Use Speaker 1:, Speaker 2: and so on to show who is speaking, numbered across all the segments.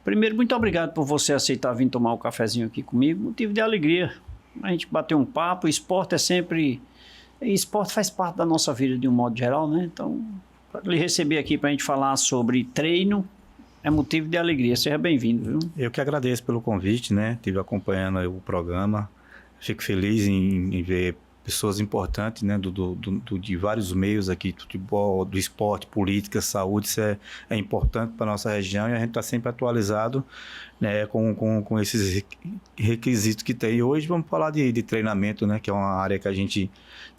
Speaker 1: Primeiro, muito obrigado por você aceitar vir tomar um cafezinho aqui comigo. Motivo de alegria. A gente bater um papo. Esporte é sempre... Esporte faz parte da nossa vida de um modo geral, né? Então, lhe receber aqui para a gente falar sobre treino é motivo de alegria. Seja bem-vindo, viu?
Speaker 2: Eu que agradeço pelo convite, né? Estive acompanhando o programa. Fico feliz em ver pessoas importantes, né, de vários meios aqui, do futebol, do esporte, política, saúde. Isso é importante para a nossa região e a gente está sempre atualizado, né, com esses requisitos que tem. E hoje vamos falar de treinamento, né, que é uma área que a gente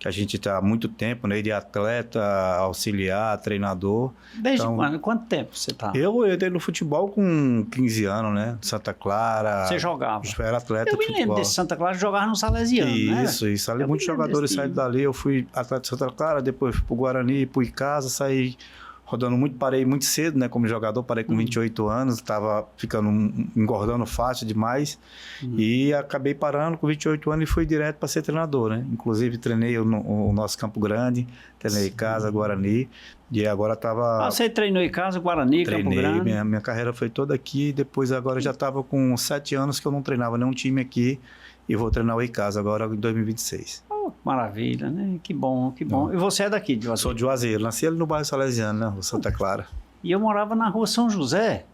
Speaker 2: está há muito tempo, né, de atleta, auxiliar, treinador.
Speaker 1: Desde então, quanto tempo você está?
Speaker 2: Eu entrei no futebol com 15 anos, né, Santa Clara.
Speaker 1: Você jogava?
Speaker 2: Eu era atleta de futebol.
Speaker 1: Eu me lembro de Santa Clara jogar no Salesiano, né?
Speaker 2: Isso. Ali muitos jogadores saíram dali. Eu fui atleta de Santa Clara, depois fui pro Guarani, fui em casa, saí rodando muito, parei muito cedo, né, como jogador, parei com 28 anos, estava engordando fácil demais, e acabei parando com 28 anos e fui direto para ser treinador, né, inclusive treinei o nosso Campo Grande, treinei casa, Guarani, e agora estava...
Speaker 1: Você treinou em casa, Guarani, Campo Grande?
Speaker 2: Treinei, minha carreira foi toda aqui, depois agora já estava com 7 anos que eu não treinava nenhum time aqui, e vou treinar o Icasa agora em 2026.
Speaker 1: Maravilha, né? Que bom, que bom. E você é daqui de Juazeiro?
Speaker 2: Sou de Juazeiro, nasci ali no bairro Salesiano, na rua Santa Clara.
Speaker 1: E eu morava na rua São José.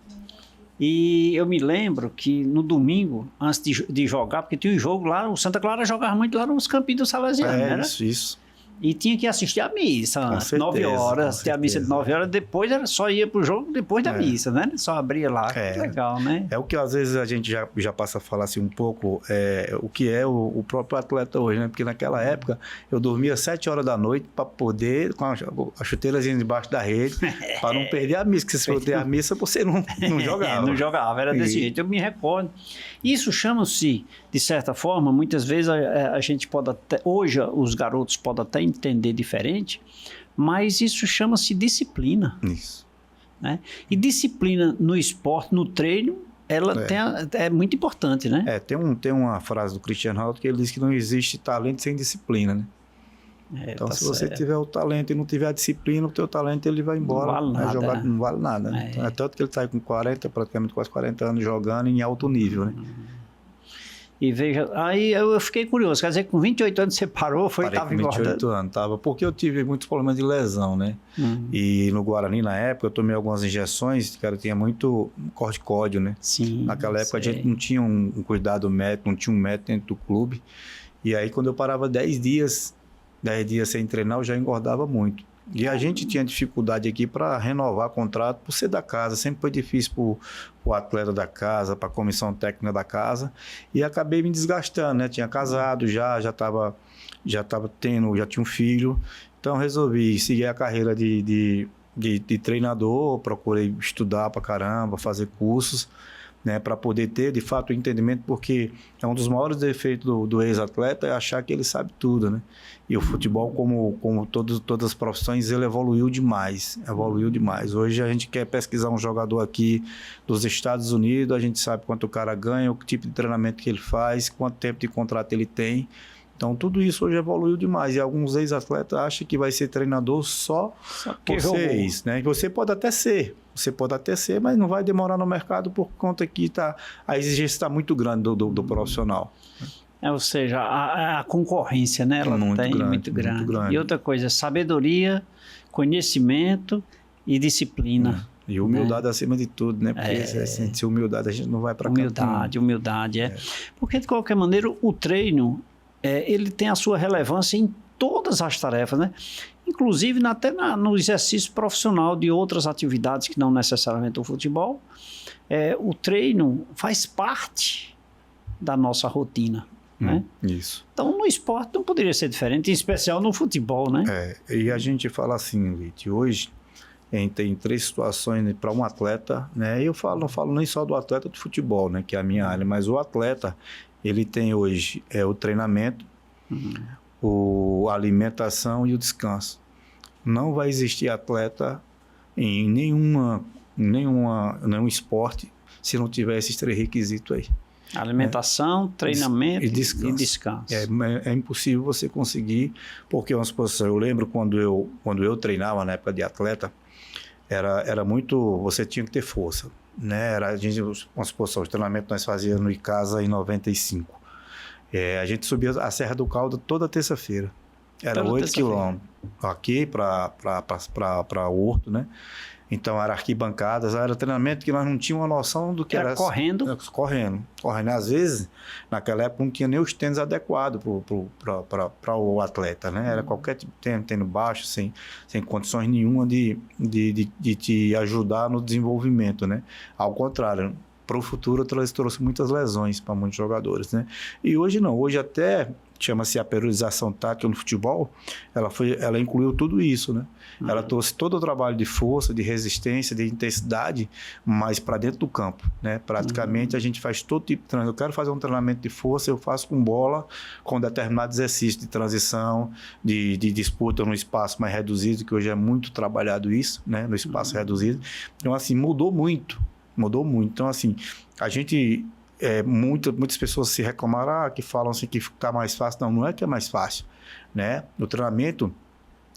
Speaker 1: E eu me lembro que no domingo, antes de jogar, porque tinha um jogo lá, o Santa Clara jogava muito lá nos campinhos do Salesiano, né?
Speaker 2: Isso.
Speaker 1: E tinha que assistir a missa, às 9 horas, ter a missa de 9 horas, depois só ia pro jogo depois da missa, né? Só abria lá, que legal, né?
Speaker 2: É o que às vezes a gente já passa a falar assim um pouco, o que é o próprio atleta hoje, né? Porque naquela época eu dormia 7 horas da noite para poder, com a chuteirazinha debaixo da rede, para não perder a missa, porque se perder a missa você não jogava.
Speaker 1: Não jogava, era desse jeito, eu me recordo. Isso chama-se, de certa forma, muitas vezes a gente pode até, hoje os garotos podem até entender diferente, mas isso chama-se disciplina.
Speaker 2: Isso.
Speaker 1: Né? E disciplina no esporte, no treino, ela é muito importante, né?
Speaker 2: Tem uma frase do Cristiano Ronaldo que ele diz que não existe talento sem disciplina, né? Então, se você tiver o talento e não tiver a disciplina, o teu talento ele vai embora.
Speaker 1: Não vale nada.
Speaker 2: Não vale nada. Né? Então, tanto que ele está com 40, praticamente quase 40 anos jogando em alto nível, né?
Speaker 1: E veja, aí eu fiquei curioso, quer dizer que com 28 anos você parou, estava engordando?
Speaker 2: Com 28 anos, porque eu tive muitos problemas de lesão, né? E no Guarani, na época, eu tomei algumas injeções, cara, tinha muito corticóide, né?
Speaker 1: Sim.
Speaker 2: Naquela época a gente não tinha um cuidado médico, não tinha um médico dentro do clube. E aí quando eu parava 10 dias sem treinar, eu já engordava muito. E a gente tinha dificuldade aqui para renovar contrato por ser da casa. Sempre foi difícil para o atleta da casa, para a comissão técnica da casa. E acabei me desgastando, né? Tinha casado já tinha um filho. Então resolvi seguir a carreira de treinador. Procurei estudar para caramba, fazer cursos, né, para poder ter, de fato, o entendimento, porque é um dos maiores defeitos do ex-atleta é achar que ele sabe tudo, né? E o futebol, como todas as profissões, ele evoluiu demais. Hoje a gente quer pesquisar um jogador aqui dos Estados Unidos, a gente sabe quanto o cara ganha, o tipo de treinamento que ele faz, quanto tempo de contrato ele tem. Então, tudo isso hoje evoluiu demais. E alguns ex-atletas acham que vai ser treinador só por ser isso, né? Você pode até ser, mas não vai demorar no mercado por conta que a exigência está muito grande do profissional.
Speaker 1: Ou seja, a concorrência, né? Ela muito grande. E outra coisa, sabedoria, conhecimento e disciplina.
Speaker 2: E humildade, né? Acima de tudo, né? Porque sem humildade a gente não vai para cá.
Speaker 1: Humildade. Porque, de qualquer maneira, o treino... ele tem a sua relevância em todas as tarefas, né? Inclusive até no exercício profissional de outras atividades que não necessariamente o futebol. O treino faz parte da nossa rotina, né?
Speaker 2: Isso.
Speaker 1: Então, no esporte não poderia ser diferente, em especial no futebol, né?
Speaker 2: E a gente fala assim, Lite, hoje tem 3 situações para um atleta, né? Eu não falo nem só do atleta de futebol, né? Que é a minha área, mas o atleta... Ele tem hoje o treinamento, a alimentação e o descanso. Não vai existir atleta em nenhum esporte se não tiver esses 3 requisitos aí.
Speaker 1: Alimentação, treinamento e descanso.
Speaker 2: É impossível você conseguir, porque eu lembro quando eu treinava na época de atleta, era muito, você tinha que ter força. né? A gente, vamos supor, o treinamento nós fazíamos no Icasa em 95. A gente subia a Serra do Caldo toda terça-feira. Era 8 quilômetros aqui para Horto, né? Então, era arquibancadas, era treinamento que nós não tínhamos uma noção do que era.
Speaker 1: Correndo?
Speaker 2: Correndo. Às vezes, naquela época, não tinha nem os tênis adequados para o atleta, né? Era qualquer tipo de tênis baixo, sem condições nenhuma de te ajudar no desenvolvimento, né? Ao contrário, para o futuro, trouxe muitas lesões para muitos jogadores, né? E hoje não. Hoje até chama-se a periodização tática no futebol, ela incluiu tudo isso, né? Ela trouxe todo o trabalho de força, de resistência, de intensidade, mas para dentro do campo, né? Praticamente a gente faz todo tipo de treinamento. Eu quero fazer um treinamento de força, eu faço com bola, com determinado exercício de transição, de disputa no espaço mais reduzido, que hoje é muito trabalhado isso, né? No espaço reduzido. Então, assim, mudou muito. Então, assim, a gente... muitas pessoas se reclamaram, que falam assim que está mais fácil. Não é que é mais fácil, né? O treinamento,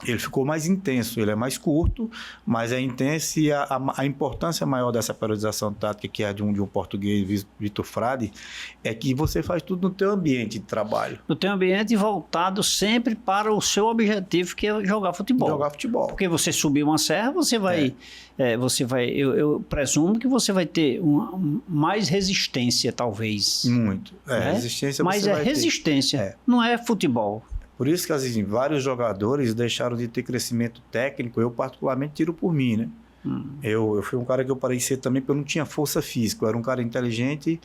Speaker 2: ele ficou mais intenso, ele é mais curto, mas é intenso, e a importância maior dessa periodização tática, que é de um português, Vitor Frade, é que você faz tudo no teu ambiente de trabalho.
Speaker 1: No teu ambiente voltado sempre para o seu objetivo, que é jogar futebol.
Speaker 2: Jogar futebol.
Speaker 1: Porque você subir uma serra, você vai... eu presumo que você vai ter mais resistência, talvez.
Speaker 2: Muito.
Speaker 1: Né?
Speaker 2: Resistência
Speaker 1: mas
Speaker 2: você vai
Speaker 1: resistência,
Speaker 2: ter.
Speaker 1: não é futebol.
Speaker 2: Por isso que, assim, vários jogadores deixaram de ter crescimento técnico. Eu, particularmente, tiro por mim, né? Eu fui um cara que eu parei de ser também porque eu não tinha força física. Eu era um cara inteligente,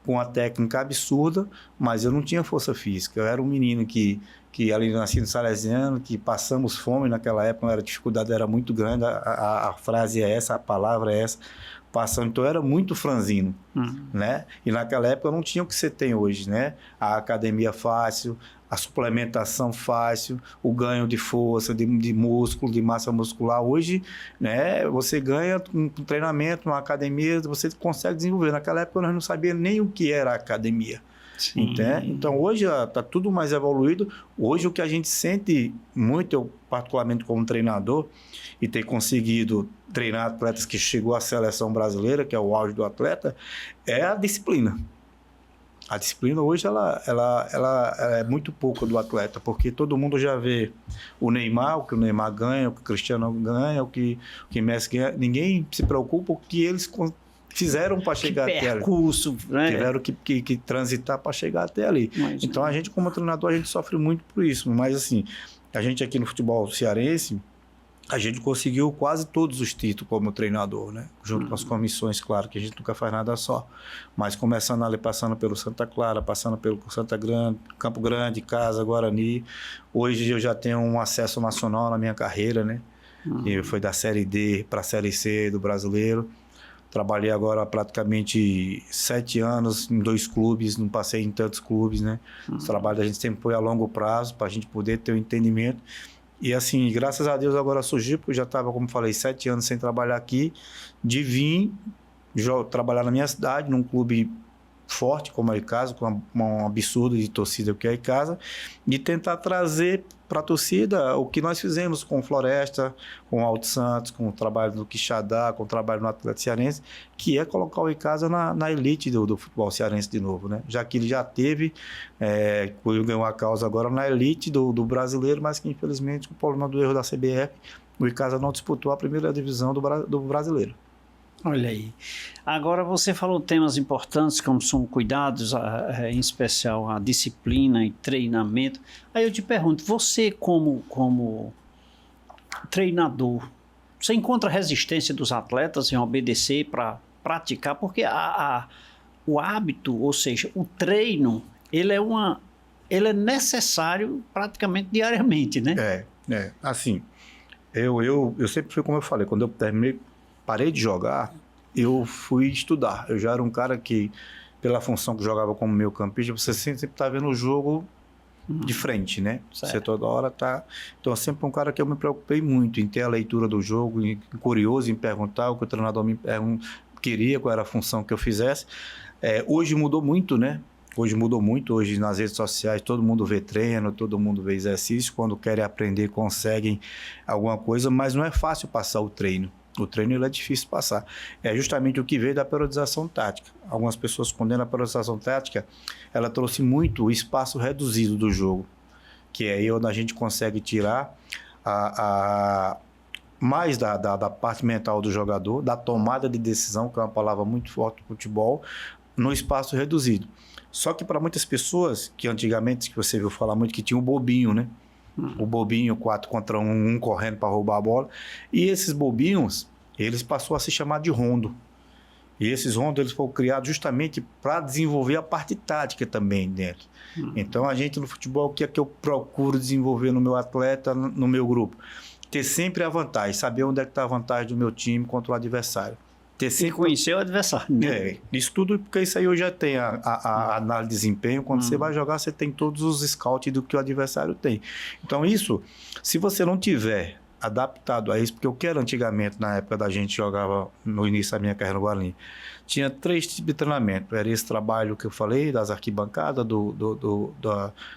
Speaker 2: com uma técnica absurda, mas eu não tinha força física. Eu era um menino que ali nasci no Salesiano, que passamos fome naquela época, a dificuldade era muito grande, a frase é essa, a palavra é essa, passando, então eu era muito franzino, né? E naquela época eu não tinha o que você tem hoje, né? A academia fácil, a suplementação fácil, o ganho de força, de músculo, de massa muscular. Hoje, né, você ganha um treinamento, uma academia, você consegue desenvolver. Naquela época nós não sabíamos nem o que era academia. Entende? Então, hoje está tudo mais evoluído. Hoje, o que a gente sente muito, eu particularmente como treinador, e ter conseguido treinar atletas que chegou à seleção brasileira, que é o auge do atleta, é a disciplina. A disciplina hoje ela é muito pouco do atleta, porque todo mundo já vê o Neymar, o que o Neymar ganha, o que o Cristiano ganha, o que o Messi ganha. Ninguém se preocupa com o que eles fizeram para chegar até ali.
Speaker 1: Percurso, né?
Speaker 2: Tiveram que transitar para chegar até ali. Mas, então, a gente, como treinador, a gente sofre muito por isso. Mas, assim, a gente aqui no futebol cearense, a gente conseguiu quase todos os títulos como treinador, né? Junto com as comissões, claro, que a gente nunca faz nada só. Mas começando ali, passando pelo Santa Clara, passando pelo Campo Grande, Casa, Guarani. Hoje eu já tenho um acesso nacional na minha carreira, né? Que foi da Série D para a Série C do Brasileiro. Trabalhei agora praticamente 7 anos em 2 clubes, não passei em tantos clubes, né? O trabalho da gente sempre foi a longo prazo, para a gente poder ter o entendimento. E assim, graças a Deus agora surgiu, porque eu já estava, como falei, 7 anos sem trabalhar aqui, de vir trabalhar na minha cidade, num clube forte como a Icasa, com um absurdo de torcida que é a Icasa, e tentar trazer para a torcida o que nós fizemos com o Floresta, com o Alto Santos, com o trabalho no Quixadá, com o trabalho no Atlético Cearense, que é colocar o Icasa na elite do futebol cearense de novo, né? Já que ele já teve, ganhou a causa agora na elite do brasileiro, mas que infelizmente, com o problema do erro da CBF, o Icasa não disputou a primeira divisão do brasileiro.
Speaker 1: Olha aí. Agora você falou temas importantes, como são cuidados, em especial a disciplina e treinamento. Aí eu te pergunto, você como treinador, você encontra resistência dos atletas em obedecer para praticar? Porque o hábito, ou seja, o treino, ele é necessário praticamente diariamente, né?
Speaker 2: Assim, eu sempre fui como eu falei, quando eu parei de jogar, eu fui estudar. Eu já era um cara que, pela função que jogava como meio campista, você sempre está vendo o jogo de frente, né?
Speaker 1: Certo.
Speaker 2: Você toda hora tá... Então, eu sempre um cara que eu me preocupei muito em ter a leitura do jogo, curioso em perguntar o que o treinador queria, qual era a função que eu fizesse. Hoje mudou muito, né? Hoje nas redes sociais todo mundo vê treino, todo mundo vê exercício, quando querem aprender conseguem alguma coisa, mas não é fácil passar o treino. O treino ele é difícil de passar. É justamente o que veio da periodização tática. Algumas pessoas condenam a periodização tática, ela trouxe muito o espaço reduzido do jogo, que é aí onde a gente consegue tirar mais da parte mental do jogador, da tomada de decisão, que é uma palavra muito forte no futebol, no espaço reduzido. Só que para muitas pessoas, que antigamente, que você viu falar muito, que tinha o bobinho, né? O bobinho, 4 contra 1, um correndo para roubar a bola. E esses bobinhos, eles passou a se chamar de rondo. E esses rondos, eles foram criados justamente para desenvolver a parte tática também dentro. Então, a gente no futebol, o que é que eu procuro desenvolver no meu atleta, no meu grupo? Ter sempre a vantagem, saber onde é que está a vantagem do meu time contra o adversário. Ter sempre...
Speaker 1: E conhecer o adversário. Né?
Speaker 2: Isso tudo, porque isso aí eu já tenho a análise de desempenho. Quando você vai jogar, você tem todos os scouts do que o adversário tem. Então, isso, se você não tiver adaptado a isso, porque eu quero antigamente, na época da gente jogava, no início da minha carreira no Guarani, tinha 3 tipos de treinamento. Era esse trabalho que eu falei, das arquibancadas,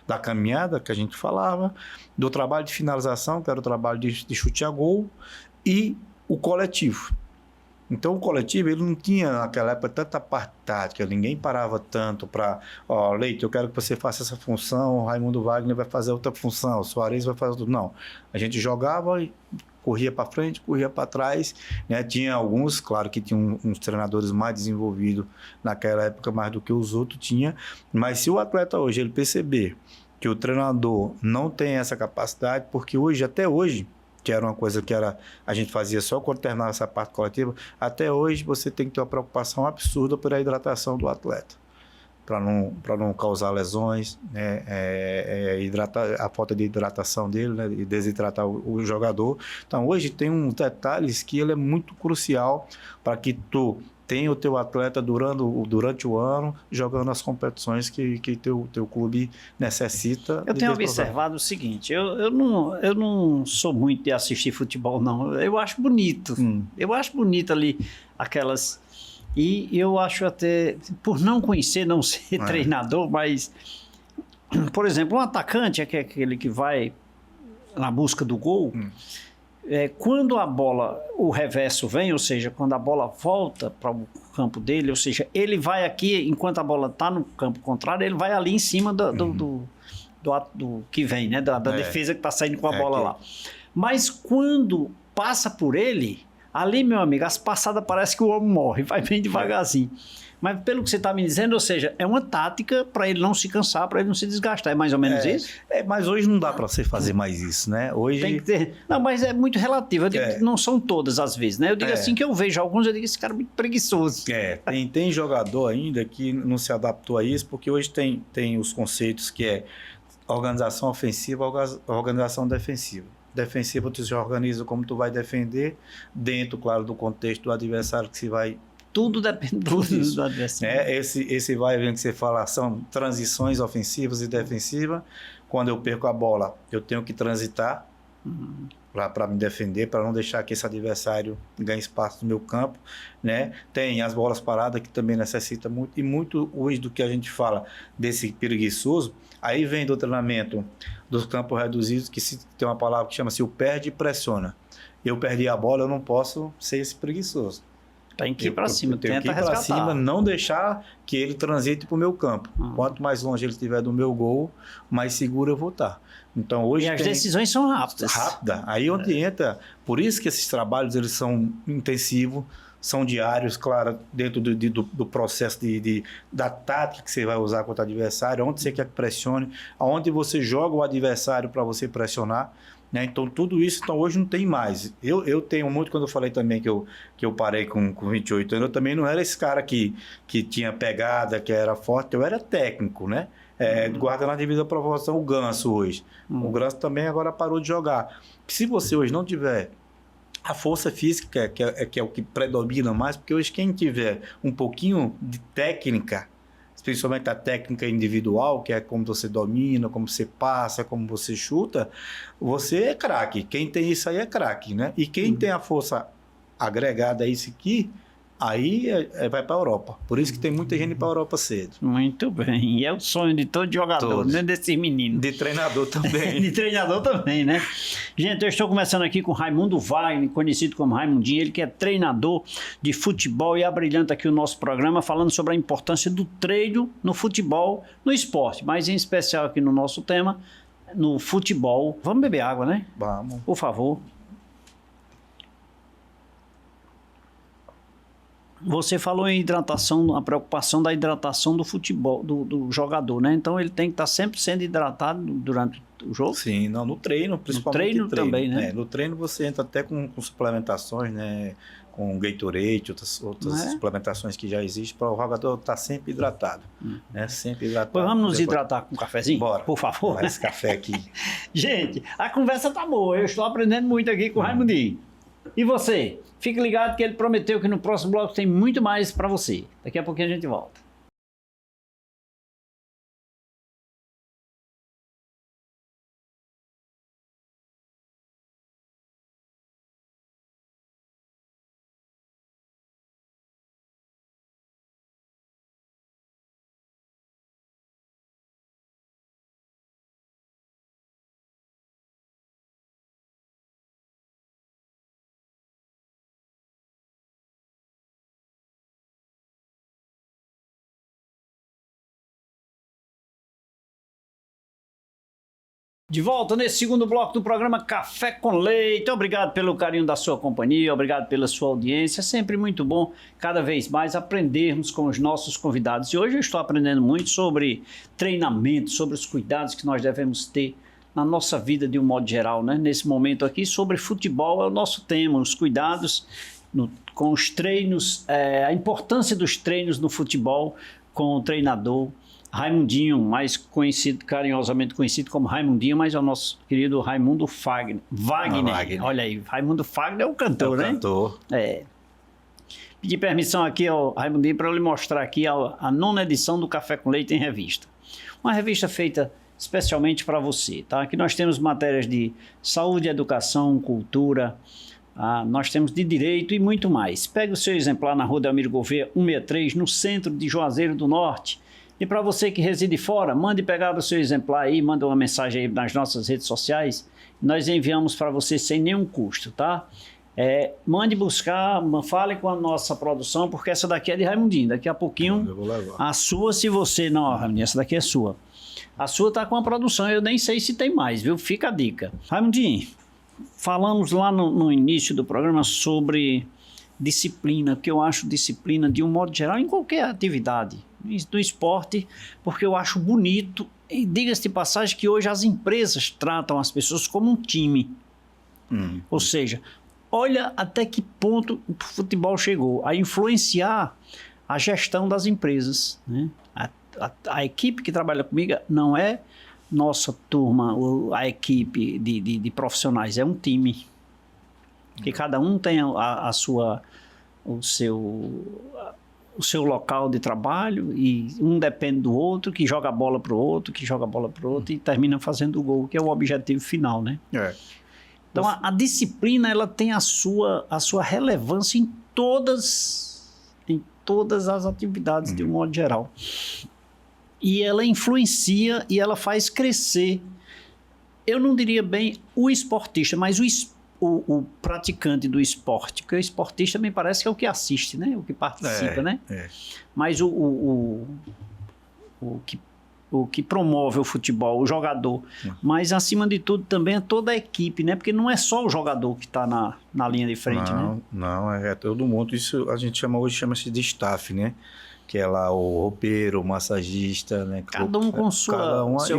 Speaker 2: da caminhada que a gente falava, do trabalho de finalização, que era o trabalho de chute a gol, e o coletivo. Então, o coletivo, ele não tinha, naquela época, tanta parte tática, ninguém parava tanto para, Leite, eu quero que você faça essa função, o Raimundo Wagner vai fazer outra função, o Soares vai fazer outra. Não, a gente jogava e corria para frente, corria para trás, né? Tinha alguns, claro que tinham uns treinadores mais desenvolvidos naquela época, mais do que os outros tinha, mas se o atleta hoje, ele perceber que o treinador não tem essa capacidade, porque hoje, até hoje, que era uma coisa que a gente fazia só quando terminava essa parte coletiva, até hoje você tem que ter uma preocupação absurda por a hidratação do atleta, para não causar lesões, né? A falta de hidratação dele, né? E desidratar o jogador. Então, hoje tem uns detalhes que ele é muito crucial para que tu tenha o teu atleta durante o ano jogando as competições que teu clube necessita.
Speaker 1: Eu tenho observado o seguinte, eu não sou muito de assistir futebol, não. Eu acho bonito. Eu acho bonito ali aquelas... E eu acho até, por não conhecer, não ser treinador, mas, por exemplo, um atacante, que é aquele que vai na busca do gol... quando a bola, o reverso vem, ou seja, quando a bola volta para o campo dele, ou seja, ele vai aqui, enquanto a bola está no campo contrário, ele vai ali em cima do que vem, né? Da defesa que está saindo com a bola lá. Mas quando passa por ele, ali, meu amigo, as passadas parece que o homem morre, vai bem devagarzinho. Mas pelo que você está me dizendo, ou seja, é uma tática para ele não se cansar, para ele não se desgastar. É mais ou menos isso?
Speaker 2: Mas hoje não dá para você fazer mais isso, né? Hoje...
Speaker 1: Tem que ter... Não, mas é muito relativo. Eu digo que não são todas as vezes, né? Eu digo assim que eu vejo alguns, eu digo esse cara é muito preguiçoso.
Speaker 2: Tem jogador ainda que não se adaptou a isso, porque hoje tem os conceitos que é organização ofensiva, organização defensiva. Defensiva, tu se organiza como tu vai defender, dentro, claro, do contexto do adversário que se vai...
Speaker 1: Tudo depende do adversário.
Speaker 2: Esse vai vendo que você fala, são transições ofensivas e defensivas. Quando eu perco a bola, eu tenho que transitar para me defender, para não deixar que esse adversário ganhe espaço no meu campo, né? Tem as bolas paradas, que também necessita muito, e muito hoje do que a gente fala desse preguiçoso, aí vem do treinamento dos campos reduzidos, que tem uma palavra que chama-se o perde e pressiona. Eu perdi a bola, eu não posso ser esse preguiçoso.
Speaker 1: Tem que ir para cima,
Speaker 2: tenta que ir para cima, não deixar que ele transite para o meu campo. Quanto mais longe ele estiver do meu gol, mais seguro eu vou estar. Então, hoje
Speaker 1: as decisões são rápidas.
Speaker 2: Aí onde entra, por isso que esses trabalhos eles são intensivos, são diários, claro, dentro do processo da tática que você vai usar contra o adversário, onde você quer que pressione, aonde você joga o adversário para você pressionar. Né? Então, tudo isso, hoje não tem mais. Eu tenho muito, quando eu falei também que eu parei com 28 anos, eu também não era esse cara que tinha pegada, que era forte, eu era técnico, né? Guarda na devida proporção o Ganso hoje. O Ganso também agora parou de jogar. Se você hoje não tiver a força física, que é o que predomina mais, porque hoje quem tiver um pouquinho de técnica, principalmente a técnica individual, que é como você domina, como você passa, como você chuta, você é craque. Quem tem isso aí é craque, né? E quem tem a força agregada a isso aqui, Aí vai para a Europa. Por isso que tem muita gente para a Europa cedo.
Speaker 1: Muito bem. E é o sonho de todo jogador, né? Desses meninos.
Speaker 2: De treinador também.
Speaker 1: De treinador também, né? Gente, eu estou começando aqui com Raimundo Wagner, conhecido como Raimundinho. Ele que é treinador de futebol e abrilhanta aqui o nosso programa, falando sobre a importância do treino no futebol, no esporte, mas em especial aqui no nosso tema, no futebol. Vamos beber água, né?
Speaker 2: Vamos.
Speaker 1: Por favor. Você falou em hidratação, a preocupação da hidratação do futebol, do jogador, né? Então ele tem que estar sempre sendo hidratado durante o jogo?
Speaker 2: Sim, não, no treino, principalmente.
Speaker 1: No treino também, né?
Speaker 2: No treino você entra até com suplementações, né? Com Gatorade, outras suplementações que já existem, para o jogador estar sempre hidratado. Né? Sempre hidratado.
Speaker 1: Pois vamos nos hidratar com um cafezinho?
Speaker 2: Bora.
Speaker 1: Por favor.
Speaker 2: Vai esse café aqui.
Speaker 1: Gente, a conversa tá boa. Eu estou aprendendo muito aqui com o Raimundinho. E você? Fique ligado que ele prometeu que no próximo bloco tem muito mais para você. Daqui a pouquinho a gente volta. De volta nesse segundo bloco do programa Café com Leite. Obrigado pelo carinho da sua companhia, obrigado pela sua audiência. É sempre muito bom, cada vez mais, aprendermos com os nossos convidados. E hoje eu estou aprendendo muito sobre treinamento, sobre os cuidados que nós devemos ter na nossa vida de um modo geral, né? Nesse momento aqui, sobre futebol é o nosso tema, os cuidados com os treinos, a importância dos treinos no futebol com o treinador Raimundinho, mais conhecido, carinhosamente conhecido como Raimundinho, mas é o nosso querido Raimundo Wagner. Olha aí, Raimundo Wagner é o cantor, né?
Speaker 2: Cantor.
Speaker 1: Pedi permissão aqui ao Raimundinho para eu lhe mostrar aqui a 9ª edição do Café com Leite em Revista. Uma revista feita especialmente para você, tá? Aqui nós temos matérias de saúde, educação, cultura, nós temos de direito e muito mais. Pegue o seu exemplar na Rua Delmiro Gouveia 163, no centro de Juazeiro do Norte. E para você que reside fora, mande pegar o seu exemplar aí, manda uma mensagem aí nas nossas redes sociais. Nós enviamos para você sem nenhum custo, tá? Mande buscar, fale com a nossa produção, porque essa daqui é de Raimundinho. Daqui a pouquinho,
Speaker 2: eu vou levar.
Speaker 1: A sua, se você... Não, Raimundinho, essa daqui é sua. A sua tá com a produção, eu nem sei se tem mais, viu? Fica a dica. Raimundinho, falamos lá no início do programa sobre disciplina, que eu acho disciplina de um modo geral em qualquer atividade, do esporte, porque eu acho bonito, e diga-se de passagem que hoje as empresas tratam as pessoas como um time. Ou seja, olha até que ponto o futebol chegou a influenciar a gestão das empresas, né? A equipe que trabalha comigo não é nossa turma, a equipe de profissionais, é um time. Que cada um tem o seu local de trabalho e um depende do outro, que joga a bola para o outro, e termina fazendo o gol, que é o objetivo final, né? Então a disciplina ela tem a sua relevância em todas as atividades de um modo geral. E ela influencia e ela faz crescer, eu não diria bem o esportista, mas o praticante do esporte, porque o esportista me parece que é o que assiste, né? O que participa, né? Mas o que promove o futebol, o jogador. Mas, acima de tudo, também é toda a equipe, né? Porque não é só o jogador que está na linha de frente, né?
Speaker 2: Não, é todo mundo. Isso a gente chama-se de staff, né? Que é lá o roupeiro, o massagista, né?
Speaker 1: Cada um com seu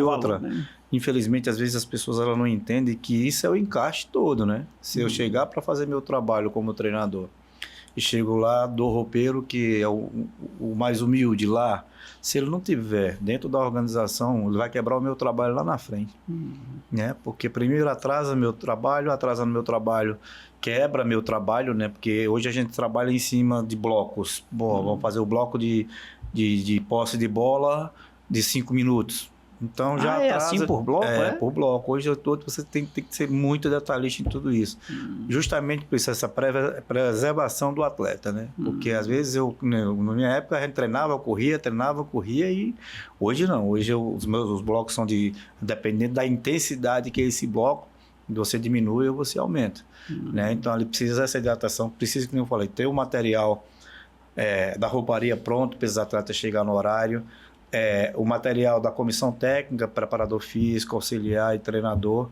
Speaker 2: outra.
Speaker 1: valor, né?
Speaker 2: Infelizmente, às vezes as pessoas não entendem que isso é o encaixe todo, né? Se eu chegar para fazer meu trabalho como treinador e chego lá do roupeiro, que é o mais humilde lá, se ele não tiver dentro da organização, ele vai quebrar o meu trabalho lá na frente. Né? Porque primeiro atrasando meu trabalho, quebra meu trabalho, né? Porque hoje a gente trabalha em cima de blocos. Vamos fazer o bloco de posse de bola de 5 minutos. Então já
Speaker 1: é assim por bloco, é?
Speaker 2: Por bloco. Hoje todo você tem que ser muito detalhista em tudo isso. Justamente por isso, essa preservação do atleta, né? Porque às vezes na minha época, a gente treinava, corria e hoje não. Hoje os blocos são dependendo da intensidade que é esse bloco, você diminui ou você aumenta. Né? Então ele precisa dessa hidratação, precisa, como eu falei, ter o material da rouparia pronto para os atletas chegar no horário, o material da comissão técnica, preparador físico, auxiliar e treinador,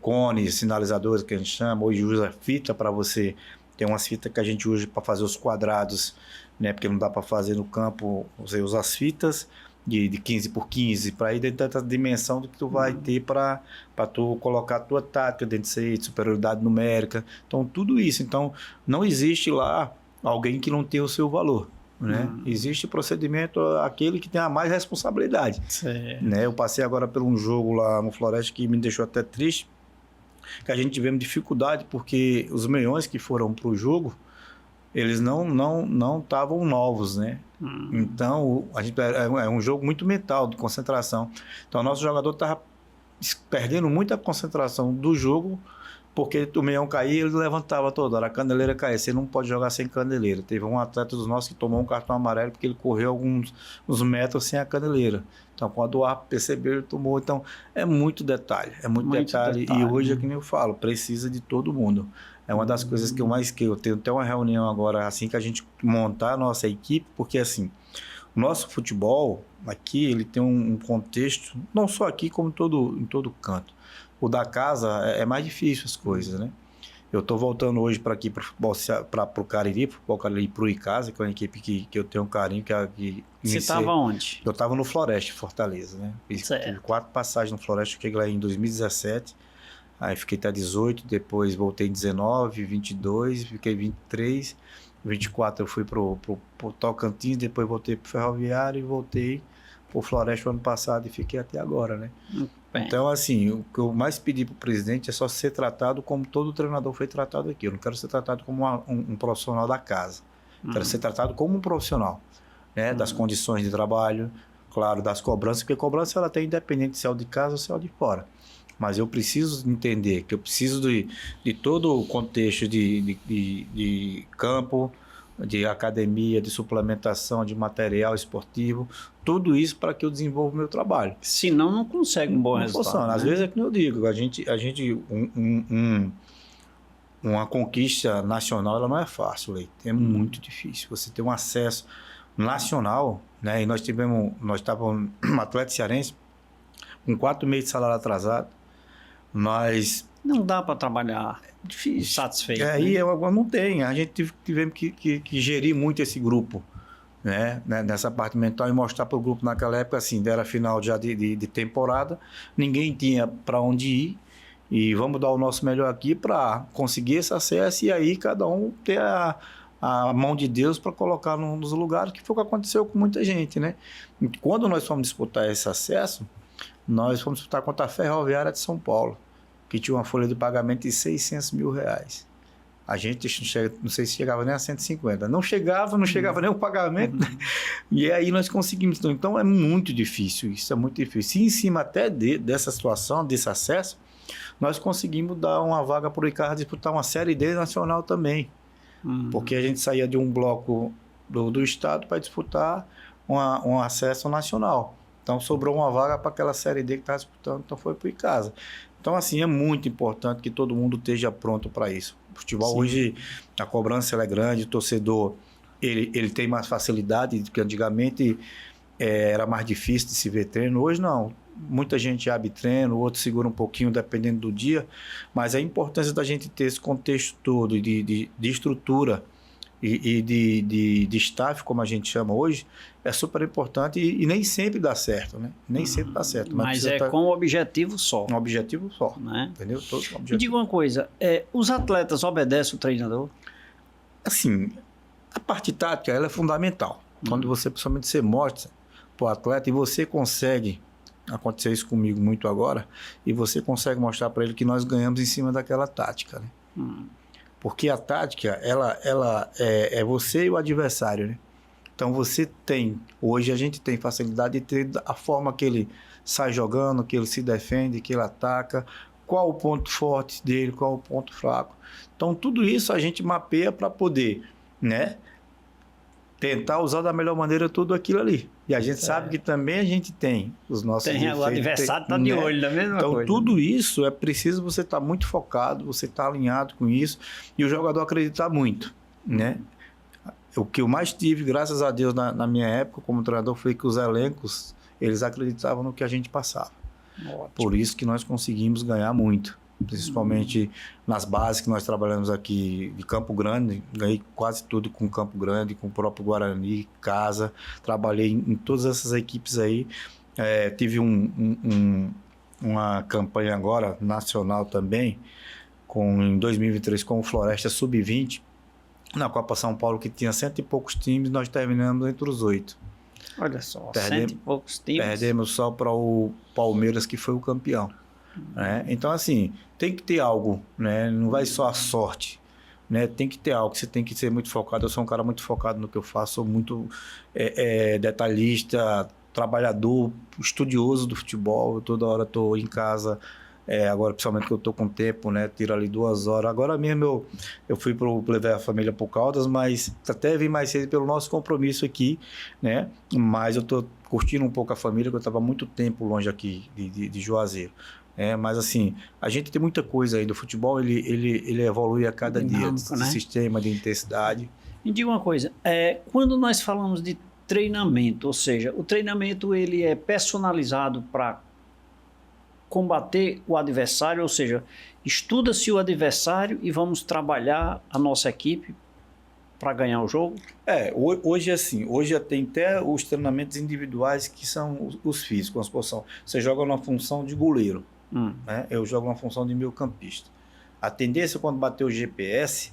Speaker 2: cones, sinalizadores que a gente chama, hoje usa fita para você, tem umas fitas que a gente usa para fazer os quadrados, né? Porque não dá para fazer no campo, você usa as fitas de 15 por 15, para ir dentro da dimensão do que tu vai ter para tu colocar a tua tática dentro disso aí, de superioridade numérica, então tudo isso. Então não existe lá alguém que não tenha o seu valor. Né? Existe procedimento aquele que tem a mais responsabilidade. Né? Eu passei agora por um jogo lá no Floresta que me deixou até triste, que a gente tivemos dificuldade porque os meiões que foram para o jogo, eles não estavam novos, né? Então é um jogo muito mental, de concentração. Então o nosso jogador estava perdendo muita concentração do jogo, porque o meião caía, ele levantava toda hora, a caneleira caía, você não pode jogar sem caneleira. Teve um atleta dos nossos que tomou um cartão amarelo porque ele correu uns metros sem a caneleira. Então, quando o árbitro percebeu, ele tomou. Então, é muito detalhe, e hoje, é que nem eu falo, precisa de todo mundo. É uma das coisas que eu tenho até uma reunião agora, assim, que a gente montar a nossa equipe, porque, assim, o nosso futebol aqui, ele tem um contexto, não só aqui, como em todo canto. O da casa é mais difícil as coisas, né? Eu estou voltando hoje para aqui, para o Cariri, para o Icasa, que é uma equipe que eu tenho um carinho.
Speaker 1: Você estava onde?
Speaker 2: Eu estava no Floresta, Fortaleza, né? Tive 4 passagens no Floresta, cheguei lá em 2017, aí fiquei até 18, depois voltei em 19, 22, fiquei 23, 24 eu fui para o Tocantins, depois voltei para o Ferroviário e voltei para o Floresta ano passado e fiquei até agora, né? Então, assim, o que eu mais pedi para o presidente é só ser tratado como todo treinador foi tratado aqui. Eu não quero ser tratado como um profissional da casa. Quero ser tratado como um profissional, né? Das condições de trabalho, claro, das cobranças, porque cobrança ela tem independente se é o de casa ou se é o de fora. Mas eu preciso entender que eu preciso de todo o contexto de campo, de academia, de suplementação, de material esportivo, tudo isso para que eu desenvolva o meu trabalho.
Speaker 1: Senão não consegue um bom resultado.
Speaker 2: Funciona.
Speaker 1: Né?
Speaker 2: Às vezes é como eu digo, uma conquista nacional ela não é fácil, Leite. É muito difícil. Você ter um acesso nacional, né? E nós estávamos um atleta cearense com 4 meses de salário atrasado, mas
Speaker 1: não dá para trabalhar
Speaker 2: difícil,
Speaker 1: satisfeito.
Speaker 2: Aí não tem. A gente tivemos que gerir muito esse grupo, né? Nessa parte mental e mostrar para o grupo naquela época, assim, era final já de temporada, ninguém tinha para onde ir e vamos dar o nosso melhor aqui para conseguir esse acesso e aí cada um ter a mão de Deus para colocar nos lugares, que foi o que aconteceu com muita gente, né? E quando nós fomos disputar esse acesso, nós fomos disputar contra a Ferroviária de São Paulo, que tinha uma folha de pagamento de R$600 mil. A gente, não sei se chegava nem a 150. Não chegava nem o pagamento. E aí nós conseguimos. Então é muito difícil, isso é muito difícil. E em cima até dessa situação, desse acesso, nós conseguimos dar uma vaga para o Icasa disputar uma Série D nacional também. Porque a gente saía de um bloco do estado para disputar um acesso nacional. Então sobrou uma vaga para aquela Série D que estava disputando, então foi para o Icasa. Então, assim, é muito importante que todo mundo esteja pronto para isso. O futebol hoje, a cobrança ela é grande, o torcedor ele tem mais facilidade, porque antigamente era mais difícil de se ver treino. Hoje não, muita gente abre treino, outro segura um pouquinho, dependendo do dia, mas a importância da gente ter esse contexto todo de estrutura e de staff, como a gente chama hoje, é super importante e nem sempre dá certo, né? Nem sempre dá certo.
Speaker 1: Mas com um objetivo só.
Speaker 2: Um objetivo só,
Speaker 1: né?
Speaker 2: Entendeu? Todo objetivo.
Speaker 1: Me diga uma coisa, os atletas obedecem o treinador?
Speaker 2: Assim, a parte tática ela é fundamental. Quando você, principalmente, você mostra para o atleta e você consegue, aconteceu isso comigo muito agora, e você consegue mostrar para ele que nós ganhamos em cima daquela tática, né? Porque a tática, ela é você e o adversário, né? Então hoje a gente tem facilidade de ter a forma que ele sai jogando, que ele se defende, que ele ataca, qual o ponto forte dele, qual o ponto fraco. Então tudo isso a gente mapeia para poder, né, tentar usar da melhor maneira tudo aquilo ali. E a gente sabe que também a gente tem os nossos defeitos.
Speaker 1: O adversário está de olho da mesma
Speaker 2: então,
Speaker 1: coisa.
Speaker 2: Então, tudo isso é preciso você estar muito focado, você estar alinhado com isso e o jogador acreditar muito, né? O que eu mais tive, graças a Deus, na minha época como treinador, foi que os elencos, eles acreditavam no que a gente passava. Ótimo. Por isso que nós conseguimos ganhar muito. Principalmente nas bases que nós trabalhamos aqui de Campo Grande, ganhei quase tudo com Campo Grande, com o próprio Guarani, Casa, trabalhei em todas essas equipes aí, tive uma campanha agora, nacional também, em 2023 com o Floresta Sub-20, na Copa São Paulo, que tinha 100 e poucos times, nós terminamos entre os 8.
Speaker 1: Olha só, 100 e poucos times.
Speaker 2: Perdemos só para o Palmeiras, que foi o campeão. Né? Então, assim, tem que ter algo, né? Não vai só a sorte, né? Tem que ter algo, você tem que ser muito focado. Eu sou um cara muito focado no que eu faço, sou muito detalhista, trabalhador, estudioso do futebol. Eu toda hora estou em casa, agora principalmente que eu estou com tempo, né? Tiro ali 2 horas. Agora mesmo eu fui levar a família para o Caldas, mas até vim mais cedo pelo nosso compromisso aqui, né? Mas eu estou curtindo um pouco a família, porque eu estava muito tempo longe aqui de Juazeiro. Mas assim, a gente tem muita coisa aí do futebol, ele evolui a cada dia, de sistema, de intensidade.
Speaker 1: Me diga uma coisa, quando nós falamos de treinamento, ou seja, o treinamento ele é personalizado para combater o adversário, ou seja, estuda-se o adversário e vamos trabalhar a nossa equipe para ganhar o jogo?
Speaker 2: Hoje assim, hoje tem até os treinamentos individuais que são os físicos, a posição. Você joga na função de goleiro. Né? Eu jogo na função de meio campista. A tendência quando bater o GPS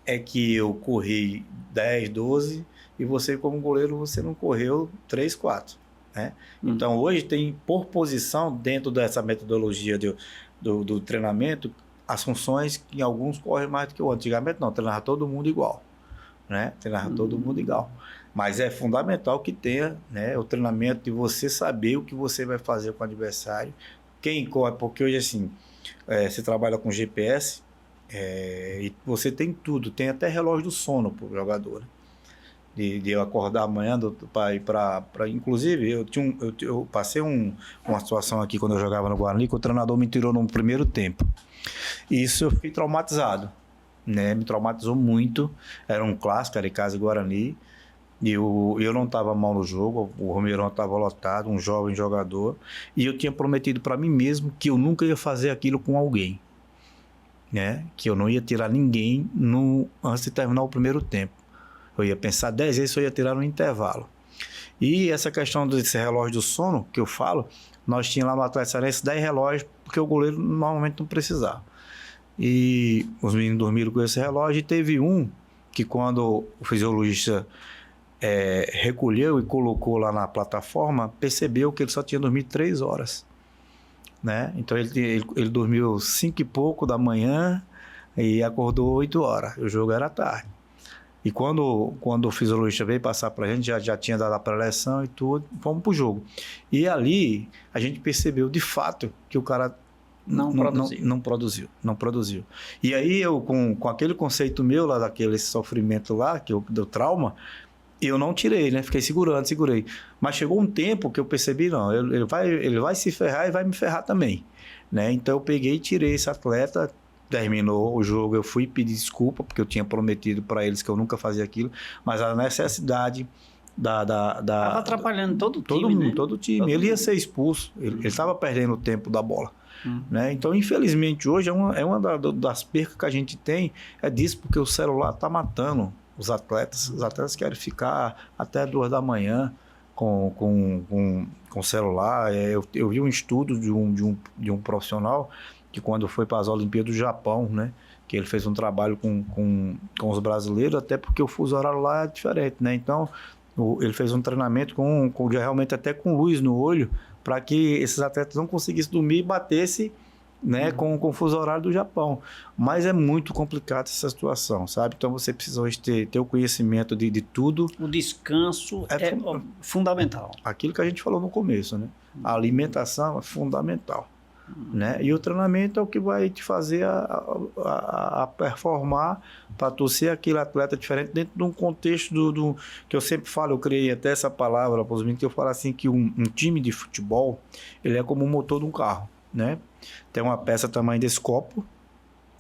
Speaker 2: é que eu corri 10, 12 e você como goleiro você não correu 3, 4. Né? Então hoje tem por posição dentro dessa metodologia do treinamento as funções que alguns correm mais do que o outro. Antigamente não, treinava todo mundo igual. Né? Treinava todo mundo igual. Mas é fundamental que tenha, né, o treinamento de você saber o que você vai fazer com o adversário. Quem corre, porque hoje assim, você trabalha com GPS e você tem tudo, tem até relógio do sono para o jogador. Né? De eu acordar amanhã para ir para. Inclusive, eu passei uma situação aqui quando eu jogava no Guarani, que o treinador me tirou no primeiro tempo. E isso eu fiquei traumatizado. Né? Me traumatizou muito. Era um clássico, era em casa e Guarani. E eu não estava mal no jogo, o Romeirão estava lotado, um jovem jogador, e eu tinha prometido para mim mesmo que eu nunca ia fazer aquilo com alguém, né? Que eu não ia tirar ninguém antes de terminar o primeiro tempo. Eu ia pensar 10 vezes se eu ia tirar no intervalo. E essa questão desse relógio do sono, que eu falo, nós tínhamos lá no Atlético Cearense 10 relógios, porque o goleiro normalmente não precisava. E os meninos dormiram com esse relógio, e teve um que quando o fisiologista recolheu e colocou lá na plataforma, percebeu que ele só tinha dormido 3 horas. Né? Então ele dormiu 5 e pouco da manhã e acordou 8 horas. O jogo era tarde. E quando o fisiologista veio passar para a gente, já tinha dado a pré-eleção e tudo, fomos para o jogo. E ali a gente percebeu de fato que o cara não produziu. E aí eu, com aquele conceito meu lá, daquele sofrimento lá, do trauma, eu não tirei, né? Fiquei segurei. Mas chegou um tempo que eu percebi, não, ele vai se ferrar e vai me ferrar também, né? Então eu peguei e tirei esse atleta, terminou o jogo, eu fui pedir desculpa, porque eu tinha prometido para eles que eu nunca fazia aquilo, mas a necessidade Estava
Speaker 1: atrapalhando todo o time,
Speaker 2: todo o time. Ele ia ser expulso, ele estava perdendo o tempo da bola. Né? Então, infelizmente, hoje é uma das percas que a gente tem, é disso, porque o celular está matando os atletas. Os atletas querem ficar até 2 da manhã com o celular. Eu vi um estudo de um profissional que quando foi para as Olimpíadas do Japão, né, que ele fez um trabalho com os brasileiros, até porque o fuso horário lá é diferente, né? Então, ele fez um treinamento realmente até com luz no olho, para que esses atletas não conseguissem dormir e batesse né, com o fuso horário do Japão. Mas é muito complicado essa situação, sabe? Então você precisa hoje ter o conhecimento de tudo.
Speaker 1: O descanso é fundamental.
Speaker 2: Aquilo que a gente falou no começo, né? A alimentação é fundamental. Né? E o treinamento é o que vai te fazer a performar para tu ser aquele atleta diferente dentro de um contexto que eu sempre falo, eu criei até essa palavra para os meninos, que eu falo assim, que um time de futebol, ele é como o motor de um carro, né? Tem uma peça tamanho desse copo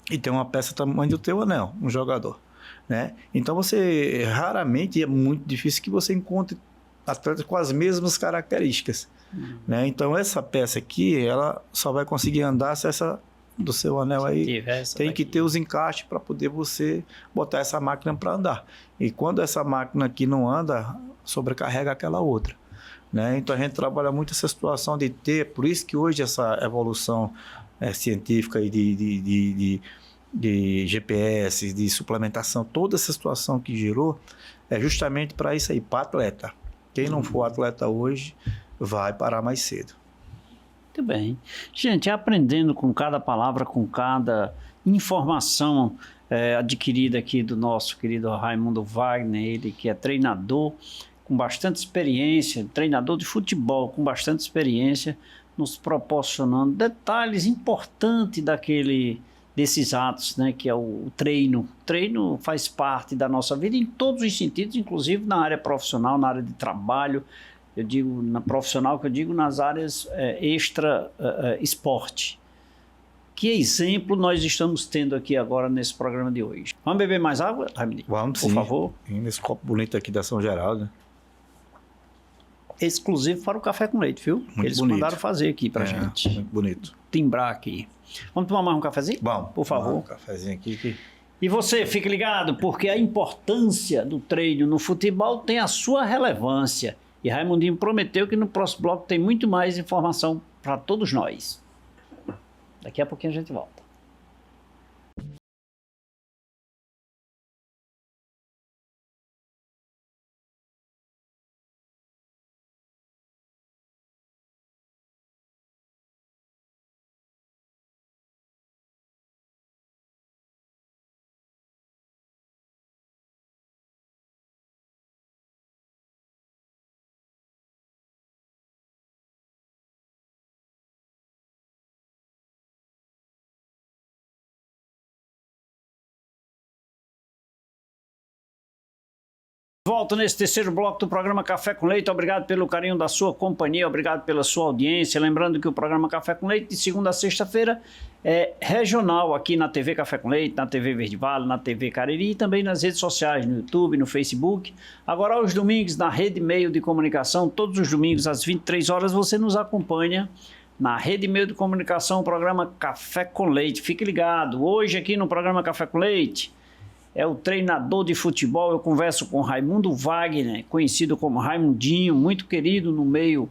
Speaker 2: e tem uma peça tamanho do teu anel, um jogador, né? Então você, raramente, é muito difícil que você encontre atletas com as mesmas características. Né? Então essa peça aqui, ela só vai conseguir andar se essa do seu anel aí tem que ter os encaixes para poder você botar essa máquina para andar. E quando essa máquina aqui não anda, sobrecarrega aquela outra. Né? Então a gente trabalha muito essa situação de ter, por isso que hoje essa evolução científica e de GPS, de suplementação, toda essa situação que gerou é justamente para isso aí, para atleta. Quem não for atleta hoje vai parar mais cedo.
Speaker 1: Muito bem. Gente, aprendendo com cada palavra, com cada informação adquirida aqui do nosso querido Raimundo Wagner, ele que é treinador com bastante experiência, treinador de futebol com bastante experiência, nos proporcionando detalhes importantes desses atos, né, que é o treino. O treino faz parte da nossa vida em todos os sentidos, inclusive na área profissional, na área de trabalho. Eu digo na profissional, que eu digo nas áreas extra esporte. Que exemplo nós estamos tendo aqui agora nesse programa de hoje. Vamos beber mais água, Raimundo?
Speaker 2: Vamos,
Speaker 1: por
Speaker 2: sim.
Speaker 1: favor.
Speaker 2: E nesse copo bonito aqui da São Geraldo.
Speaker 1: Exclusivo para o café com leite, viu?
Speaker 2: Muito
Speaker 1: Eles
Speaker 2: bonito.
Speaker 1: mandaram fazer aqui pra gente.
Speaker 2: Muito bonito.
Speaker 1: Timbrar aqui. Vamos tomar mais um cafezinho?
Speaker 2: Vamos.
Speaker 1: Por favor.
Speaker 2: Um cafezinho aqui.
Speaker 1: E você, fique ligado, porque a importância do treino no futebol tem a sua relevância. E Raimundinho prometeu que no próximo bloco tem muito mais informação para todos nós. Daqui a pouquinho a gente volta. Volto nesse terceiro bloco do programa Café com Leite. Obrigado pelo carinho da sua companhia, obrigado pela sua audiência. Lembrando que o programa Café com Leite, de segunda a sexta-feira, é regional aqui na TV Café com Leite, na TV Verde Vale, na TV Cariri e também nas redes sociais, no YouTube, no Facebook. Agora, aos domingos, na Rede Meio de Comunicação, todos os domingos às 23 horas, você nos acompanha na Rede Meio de Comunicação, o programa Café com Leite. Fique ligado. Hoje aqui no programa Café com Leite, é o treinador de futebol. Eu converso com Raimundo Wagner, conhecido como Raimundinho, muito querido no meio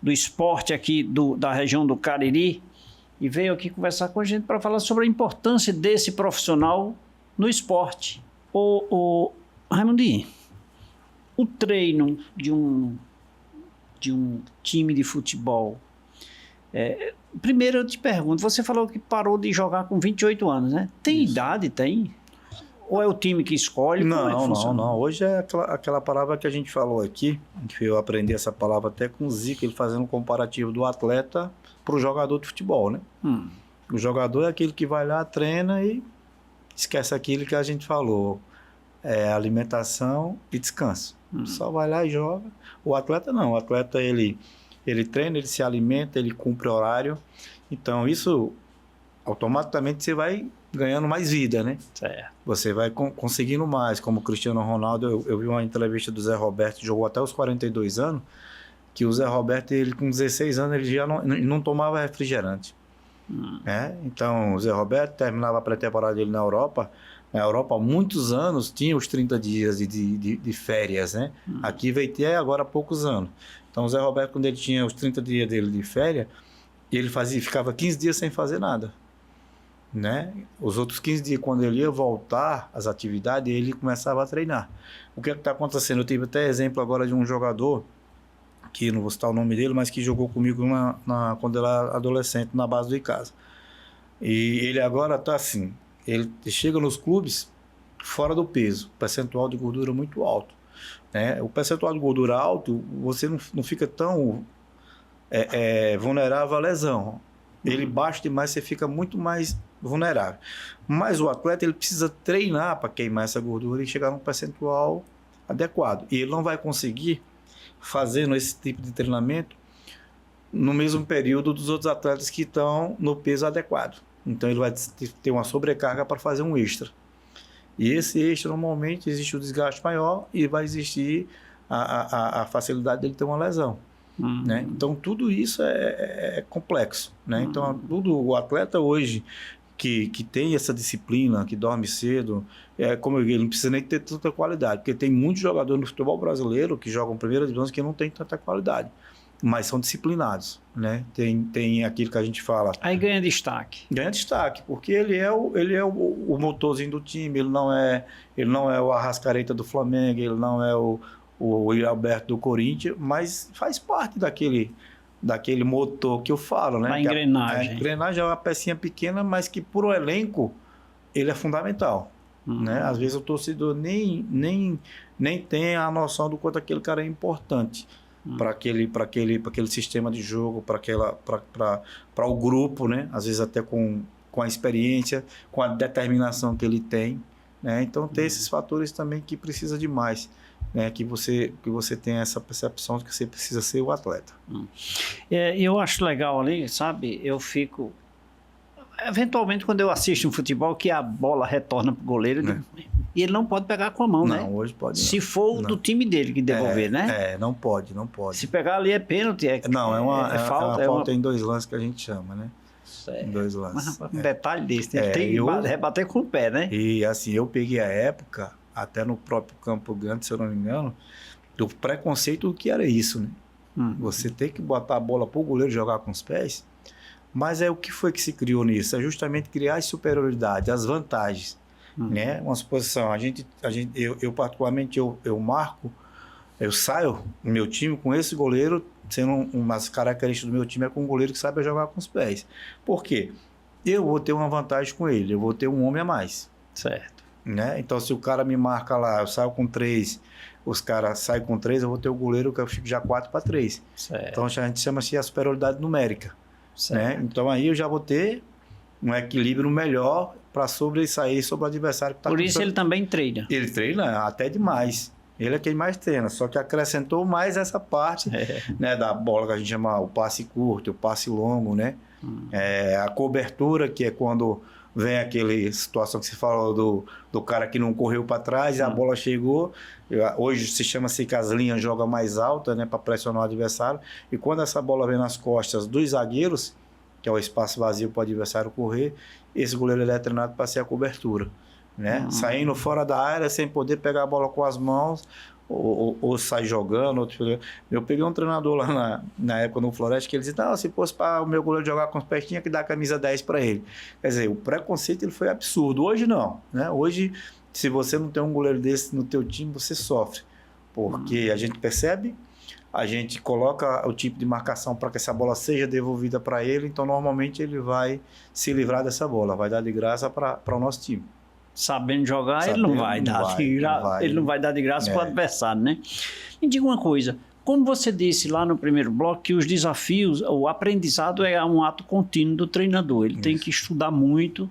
Speaker 1: do esporte aqui da região do Cariri, e veio aqui conversar com a gente para falar sobre a importância desse profissional no esporte. Raimundinho, o treino de um time de futebol, primeiro eu te pergunto, você falou que parou de jogar com 28 anos, né? Tem Isso. idade? Tem? Ou é o time que escolhe?
Speaker 2: Não. Hoje é aquela palavra que a gente falou aqui, que eu aprendi essa palavra até com o Zico, ele fazendo um comparativo do atleta para o jogador de futebol, né? O jogador é aquele que vai lá, treina e esquece aquilo que a gente falou. Alimentação e descanso. Só vai lá e joga. O atleta não. O atleta, ele treina, ele se alimenta, ele cumpre horário. Então, isso, automaticamente, você vai ganhando mais vida, né?
Speaker 1: Certo.
Speaker 2: Você vai conseguindo mais, como o Cristiano Ronaldo. Eu vi uma entrevista do Zé Roberto, que jogou até os 42 anos, que o Zé Roberto, ele com 16 anos, ele já não tomava refrigerante. Então, o Zé Roberto terminava a pré-temporada dele na Europa. Na Europa, há muitos anos, tinha os 30 dias de férias, né? Aqui veio ter agora há poucos anos. Então, o Zé Roberto, quando ele tinha os 30 dias dele de férias, ele ficava 15 dias sem fazer nada. Né? Os outros 15 dias, quando ele ia voltar às atividades, ele começava a treinar. O que é que está acontecendo? Eu tive até exemplo agora de um jogador, que não vou citar o nome dele, mas que jogou comigo quando ele era adolescente, na base do Icasa. E ele agora está assim, ele chega nos clubes fora do peso, percentual de gordura muito alto, né? O percentual de gordura alto, você não fica tão vulnerável à lesão. Ele baixa demais, você fica muito mais vulnerável. Mas o atleta, ele precisa treinar para queimar essa gordura e chegar num percentual adequado. E ele não vai conseguir fazendo esse tipo de treinamento no mesmo período dos outros atletas que estão no peso adequado. Então ele vai ter uma sobrecarga para fazer um extra. E esse extra, normalmente, existe o desgaste maior e vai existir a facilidade dele ter uma lesão. Né? Então tudo isso é complexo. Né? Então o atleta hoje que tem essa disciplina, que dorme cedo, como ele não precisa nem ter tanta qualidade, porque tem muitos jogadores no futebol brasileiro que jogam primeira divisão que não tem tanta qualidade, mas são disciplinados, né? Tem aquilo que a gente fala.
Speaker 1: Aí ganha destaque.
Speaker 2: Ganha destaque, porque ele é o motorzinho do time, ele não é o Arrascaeta do Flamengo, ele não é o Alberto do Corinthians, mas faz parte daquele motor que eu falo, né?
Speaker 1: Da engrenagem.
Speaker 2: A engrenagem é uma pecinha pequena, mas que pro elenco ele é fundamental. Né? Às vezes o torcedor nem tem a noção do quanto aquele cara é importante para aquele sistema de jogo, para o grupo, né? Às vezes até com a experiência, com a determinação que ele tem. Né? Então tem esses fatores também que precisa de mais. Né, que você tenha essa percepção de que você precisa ser o atleta.
Speaker 1: Eu acho legal ali, sabe? Eu fico... Eventualmente, quando eu assisto um futebol, que a bola retorna para o goleiro, e ele não pode pegar com a mão, né?
Speaker 2: Não, hoje pode não.
Speaker 1: Se for do time dele que devolver, né?
Speaker 2: Não pode. Se
Speaker 1: pegar ali é pênalti,
Speaker 2: não, é uma falta
Speaker 1: em
Speaker 2: em 2 lances que a gente chama, né?
Speaker 1: Certo.
Speaker 2: Em 2 lances.
Speaker 1: Mas um detalhe desse, ele tem que rebater com o pé, né?
Speaker 2: E assim, eu peguei a época... até no próprio Campo Grande, se eu não me engano, do preconceito do que era isso, né? Você tem que botar a bola para o goleiro jogar com os pés, mas o que foi que se criou nisso? É justamente criar as superioridades, as vantagens, né? Uma suposição, eu particularmente, eu marco, eu saio no meu time com esse goleiro, sendo uma das características do meu time é com um goleiro que sabe jogar com os pés. Por quê? Eu vou ter uma vantagem com ele, eu vou ter um homem a mais.
Speaker 1: Certo.
Speaker 2: Né? Então, se o cara me marca lá, eu saio com 3, os caras saem com 3, eu vou ter o goleiro que eu fico já 4-3. Então, a gente chama assim a superioridade numérica. Né? Então, aí eu já vou ter um equilíbrio melhor para sobressair sobre o adversário que está.
Speaker 1: Por isso ele também treina.
Speaker 2: Ele treina até demais. Ele é quem mais treina, só que acrescentou mais essa parte né, da bola que a gente chama o passe curto, o passe longo, né? A cobertura, que é quando vem aquela situação que você falou do cara que não correu para trás e a bola chegou. Hoje se chama-se que as linhas jogam mais alta, né, para pressionar o adversário. E quando essa bola vem nas costas dos zagueiros, que é o espaço vazio para o adversário correr, esse goleiro ele é treinado para ser a cobertura. Né? Saindo fora da área, sem poder pegar a bola com as mãos, ou sai jogando. Eu peguei um treinador lá na época no Floresta que ele disse, não, se fosse para o meu goleiro jogar com os pés, tinha que dar a camisa 10 para ele. Quer dizer, o preconceito ele foi absurdo. Hoje não, né? Hoje, se você não tem um goleiro desse no teu time, você sofre, porque a gente percebe, a gente coloca o tipo de marcação para que essa bola seja devolvida para ele, então normalmente ele vai se livrar dessa bola, vai dar de graça para o nosso time.
Speaker 1: Sabendo jogar, ele não vai dar de graça para o adversário, né? Me diga uma coisa, como você disse lá no primeiro bloco, que os desafios, o aprendizado é um ato contínuo do treinador, ele tem que estudar muito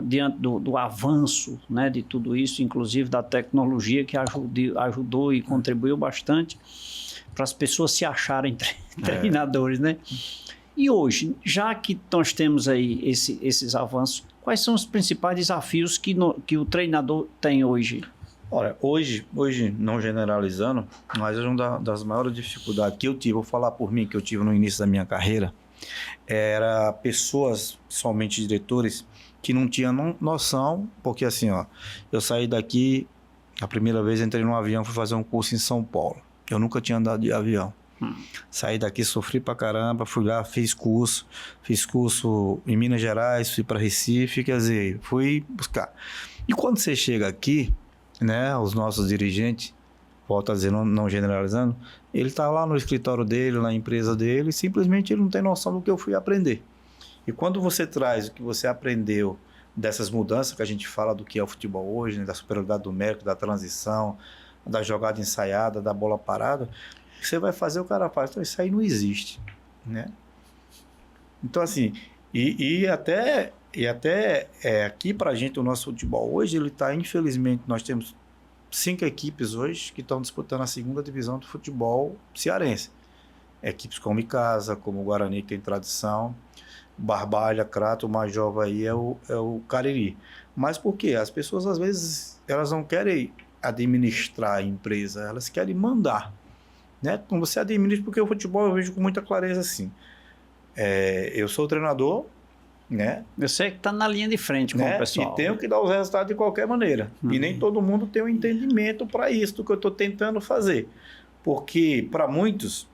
Speaker 1: diante do avanço, né, de tudo isso, inclusive da tecnologia que ajudou e contribuiu bastante para as pessoas se acharem treinadores, né? E hoje, já que nós temos aí esses avanços, quais são os principais desafios que o treinador tem hoje?
Speaker 2: Olha, hoje, não generalizando, mas uma das maiores dificuldades que eu tive, vou falar por mim, que eu tive no início da minha carreira, era pessoas, somente diretores, que não tinham noção, porque assim, eu saí daqui, a primeira vez entrei num avião, fui fazer um curso em São Paulo. Eu nunca tinha andado de avião. Saí daqui, sofri pra caramba, fui lá, fiz curso em Minas Gerais, fui para Recife, quer dizer, fui buscar. E quando você chega aqui, né, os nossos dirigentes, volto a dizer, não generalizando, ele está lá no escritório dele, na empresa dele, e simplesmente ele não tem noção do que eu fui aprender. E quando você traz o que você aprendeu dessas mudanças que a gente fala do que é o futebol hoje, né, da superioridade numérica, da transição, da jogada ensaiada, da bola parada, você vai fazer, o cara faz. Então, isso aí não existe, né? Então, assim, aqui pra gente, o nosso futebol hoje, ele tá, infelizmente, nós temos 5 equipes hoje que estão disputando a segunda divisão do futebol cearense. Equipes como Icasa, como o Guarani, que tem tradição, Barbalha, Crato, o mais jovem aí é o Cariri. Mas por quê? As pessoas, às vezes, elas não querem administrar a empresa, elas querem mandar, né? Então, você administra, porque o futebol eu vejo com muita clareza assim. Eu sou o treinador, né?
Speaker 1: Eu sei que está na linha de frente com o pessoal.
Speaker 2: E tenho que dar os resultados de qualquer maneira. E nem todo mundo tem um entendimento para isso, do que eu estou tentando fazer. Porque, para muitos,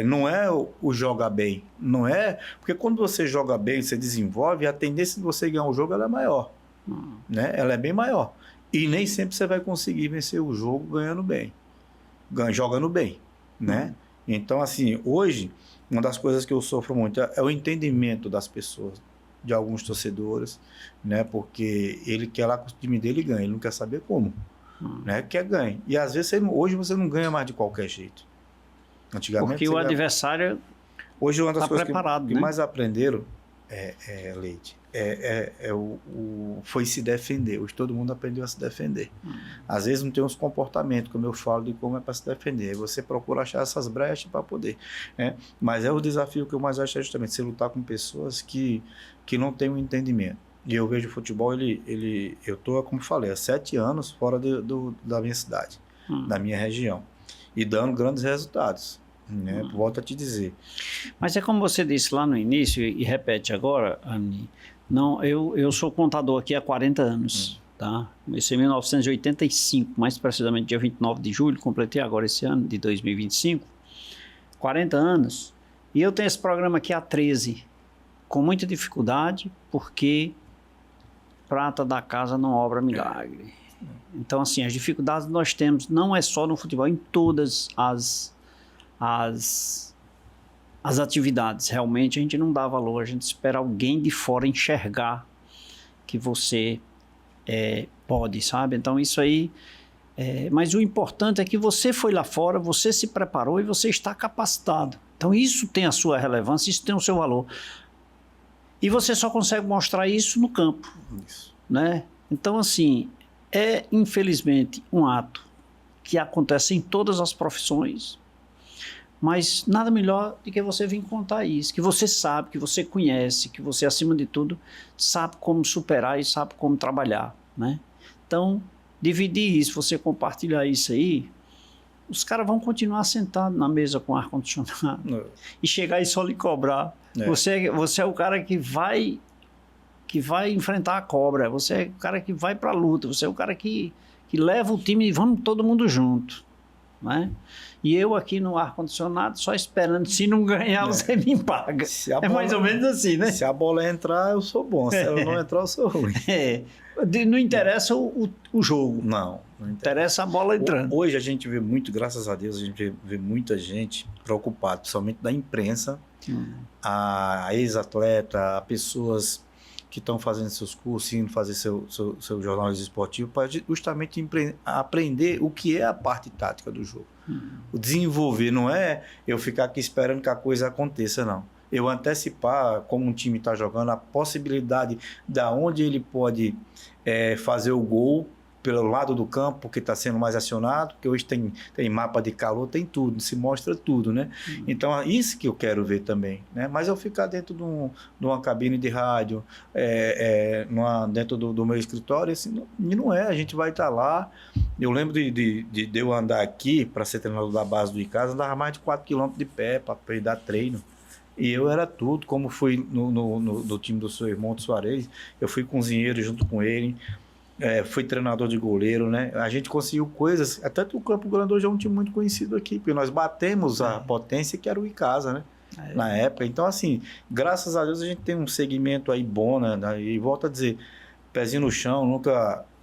Speaker 2: não é o jogar bem. Não é... Porque quando você joga bem, você desenvolve, a tendência de você ganhar o jogo ela é maior. Né? Ela é bem maior. E nem sempre você vai conseguir vencer o jogo ganhando bem. Jogando bem, né? Então, assim, hoje, uma das coisas que eu sofro muito é o entendimento das pessoas, de alguns torcedores, né? Porque ele quer lá com o time dele e ganha, ele não quer saber como, né? Quer ganhar. E às vezes, hoje você não ganha mais de qualquer jeito. Antigamente,
Speaker 1: porque o adversário
Speaker 2: hoje uma das
Speaker 1: está
Speaker 2: coisas
Speaker 1: preparado,
Speaker 2: que
Speaker 1: né?
Speaker 2: mais aprenderam, Leite, foi se defender. Hoje todo mundo aprendeu a se defender. Às vezes não tem uns comportamentos, como eu falo, de como é para se defender. Aí você procura achar essas brechas para poder, né? Mas o desafio que eu mais acho é justamente você lutar com pessoas que não têm um entendimento. E eu vejo o futebol, eu estou, como falei, há 7 anos fora da minha cidade, da minha região, e dando grandes resultados. Né? Volto a te dizer.
Speaker 1: Mas é como você disse lá no início, e repete agora, Ani, não, eu sou contador aqui há 40 anos, tá? Comecei em 1985, mais precisamente dia 29 de julho, completei agora esse ano, de 2025, 40 anos, e eu tenho esse programa aqui há 13, com muita dificuldade, porque prata da casa não obra milagre. Então, assim, as dificuldades que nós temos não é só no futebol, em todas as atividades. Realmente a gente não dá valor, a gente espera alguém de fora enxergar que você pode, sabe? Então isso aí, mas o importante é que você foi lá fora, você se preparou e você está capacitado. Então isso tem a sua relevância, isso tem o seu valor. E você só consegue mostrar isso no campo, né? Então assim, infelizmente um ato que acontece em todas as profissões, mas nada melhor do que você vir contar isso, que você sabe, que você conhece, que você, acima de tudo, sabe como superar e sabe como trabalhar, né? Então, dividir isso, você compartilhar isso aí, os caras vão continuar sentados na mesa com ar-condicionado e chegar e só lhe cobrar. Você é o cara que vai enfrentar a cobra, você é o cara que vai para a luta, você é o cara que leva o time e vamos todo mundo junto, né? E eu aqui no ar-condicionado só esperando, se não ganhar você me paga. Mais ou menos assim, né?
Speaker 2: Se a bola entrar, eu sou bom, se ela não entrar, eu sou ruim.
Speaker 1: Não interessa o jogo.
Speaker 2: Não
Speaker 1: interessa a bola entrando.
Speaker 2: Hoje a gente vê muito, graças a Deus, a gente vê muita gente preocupada, principalmente da imprensa, a ex-atleta, a pessoas que estão fazendo seus cursos, indo fazer seu jornalismo esportivo, para justamente aprender o que é a parte tática do jogo. O desenvolver, não é eu ficar aqui esperando que a coisa aconteça, não. Eu antecipar como um time está jogando, a possibilidade de onde ele pode fazer o gol pelo lado do campo, porque está sendo mais acionado, porque hoje tem mapa de calor, tem tudo, se mostra tudo, né? Então, é isso que eu quero ver também, né? Mas eu ficar dentro de uma cabine de rádio, dentro do meu escritório, assim, não é, a gente vai estar lá. Eu lembro de eu andar aqui, para ser treinador da base do Icasa, andava mais de 4 km de pé, para dar treino. E eu era tudo, como fui no time do seu irmão de Soares, eu fui cozinheiro junto com ele, fui treinador de goleiro, né? A gente conseguiu coisas, até que o Campo Grande hoje é um time muito conhecido aqui, porque nós batemos a potência que era o Icasa, né? Na época. Então, assim, graças a Deus a gente tem um segmento aí bom, né? E volto a dizer, pezinho no chão,